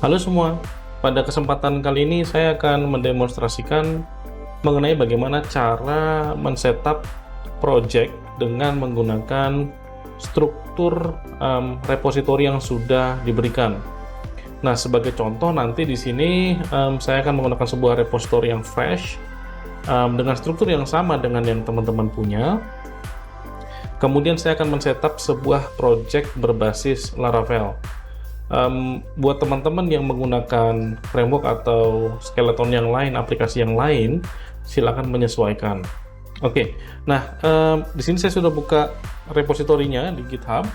Halo semua, pada kesempatan kali ini saya akan mendemonstrasikan mengenai bagaimana cara men-setup project dengan menggunakan struktur repositori yang sudah diberikan. Nah, sebagai contoh nanti di sini saya akan menggunakan sebuah repositori yang fresh dengan struktur yang sama dengan yang teman-teman punya. Kemudian saya akan men-setup sebuah project berbasis Laravel. Buat teman-teman yang menggunakan framework atau skeleton yang lain, aplikasi yang lain, silakan menyesuaikan. Oke, nah di sini saya sudah buka repositorinya di GitHub.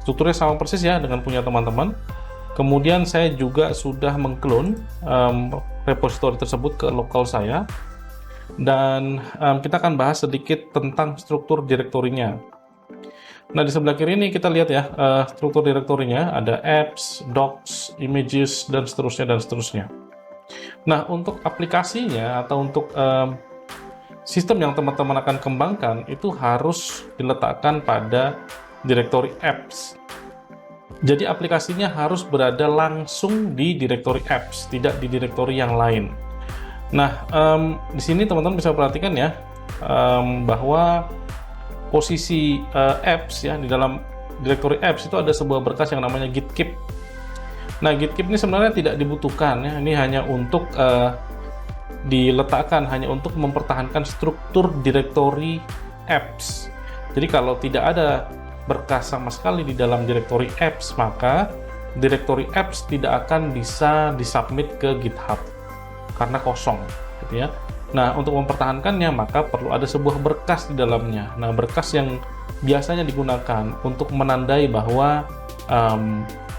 Strukturnya sama persis ya dengan punya teman-teman. Kemudian saya juga sudah mengklon repositori tersebut ke lokal saya, dan kita akan bahas sedikit tentang struktur direktorinya. Nah, di sebelah kiri ini kita lihat ya, struktur direktorinya ada apps, docs, images, dan seterusnya. Nah, untuk aplikasinya atau untuk sistem yang teman-teman akan kembangkan itu harus diletakkan pada direktori apps. Jadi aplikasinya harus berada langsung di direktori apps, tidak di direktori yang lain. Nah, di sini teman-teman bisa perhatikan ya, bahwa posisi apps ya, di dalam direktori apps itu ada sebuah berkas yang namanya git keep. Nah, git keep ini sebenarnya tidak dibutuhkan ya, ini hanya untuk diletakkan hanya untuk mempertahankan struktur direktori apps. Jadi kalau tidak ada berkas sama sekali di dalam direktori apps, maka direktori apps tidak akan bisa disubmit ke GitHub karena kosong gitu ya. Nah, untuk mempertahankannya maka perlu ada sebuah berkas di dalamnya. Nah, berkas yang biasanya digunakan untuk menandai bahwa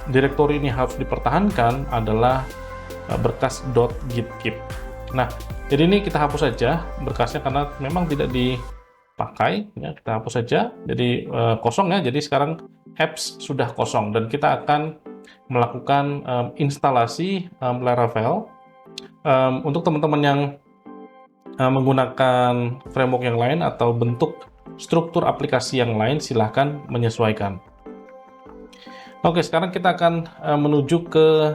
direktori ini harus dipertahankan adalah berkas .gitkeep. Nah, jadi ini kita hapus saja berkasnya karena memang tidak dipakai. Ya, kita hapus saja. Jadi kosong ya. Jadi sekarang apps sudah kosong dan kita akan melakukan instalasi Laravel. Untuk teman-teman yang menggunakan framework yang lain atau bentuk struktur aplikasi yang lain, silahkan menyesuaikan. Oke, sekarang kita akan menuju ke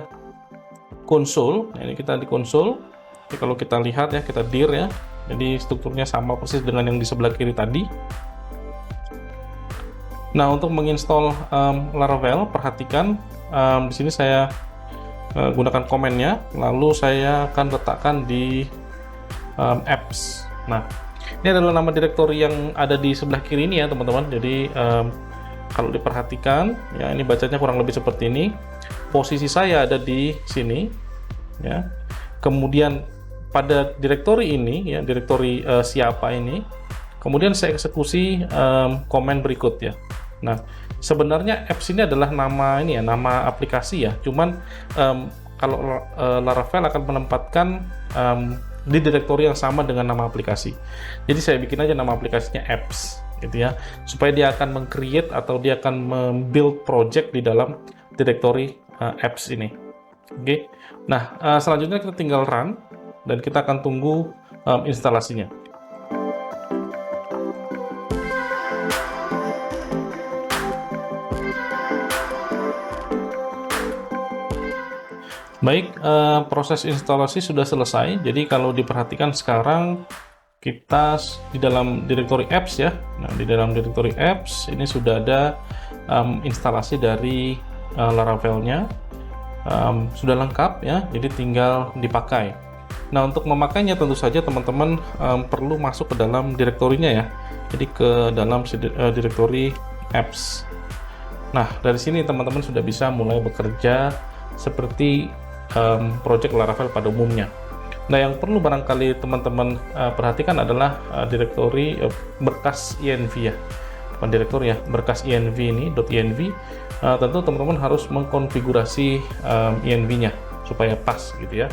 konsol. Nah, ini kita di konsol. Jadi kalau kita lihat ya, kita dir ya, jadi strukturnya sama persis dengan yang di sebelah kiri tadi. Nah, untuk menginstal Laravel, perhatikan di sini saya gunakan komennya, lalu saya akan letakkan di apps. Nah, ini adalah nama direktori yang ada di sebelah kiri ini ya teman-teman. Jadi kalau diperhatikan ya, ini bacanya kurang lebih seperti ini. Posisi saya ada di sini ya. Kemudian pada direktori ini ya, direktori siapa ini, kemudian saya eksekusi komen berikut ya. Nah, sebenarnya apps ini adalah nama ini ya, nama aplikasi ya. Cuman kalau Laravel akan menempatkan di direktori yang sama dengan nama aplikasi. Jadi saya bikin aja nama aplikasinya apps gitu ya, supaya dia akan meng-create atau dia akan membuild project di dalam direktori apps ini. Oke. Nah, selanjutnya kita tinggal run dan kita akan tunggu instalasinya. Baik, proses instalasi sudah selesai. Jadi kalau diperhatikan sekarang kita di dalam direktori apps ya. Nah, di dalam direktori apps ini sudah ada instalasi dari Laravelnya, sudah lengkap ya. Jadi tinggal dipakai. Nah, untuk memakainya tentu saja teman-teman perlu masuk ke dalam direktorinya ya. Jadi ke dalam direktori apps. Nah, dari sini teman-teman sudah bisa mulai bekerja seperti project Laravel pada umumnya. Nah, yang perlu barangkali teman-teman perhatikan adalah direktori berkas env ya, bukan direktori ya, berkas env ini .env. Tentu teman-teman harus mengkonfigurasi env-nya supaya pas gitu ya.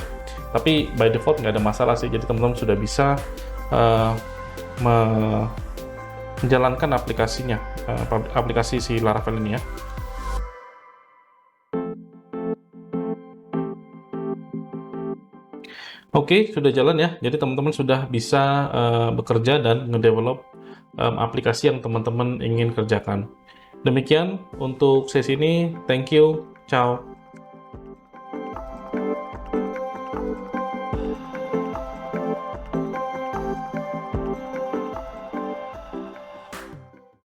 Tapi by default nggak ada masalah sih, jadi teman-teman sudah bisa menjalankan aplikasinya, aplikasi si Laravel ini ya. Oke, sudah jalan ya. Jadi teman-teman sudah bisa bekerja dan ngedevelop aplikasi yang teman-teman ingin kerjakan. Demikian untuk sesi ini. Thank you. Ciao.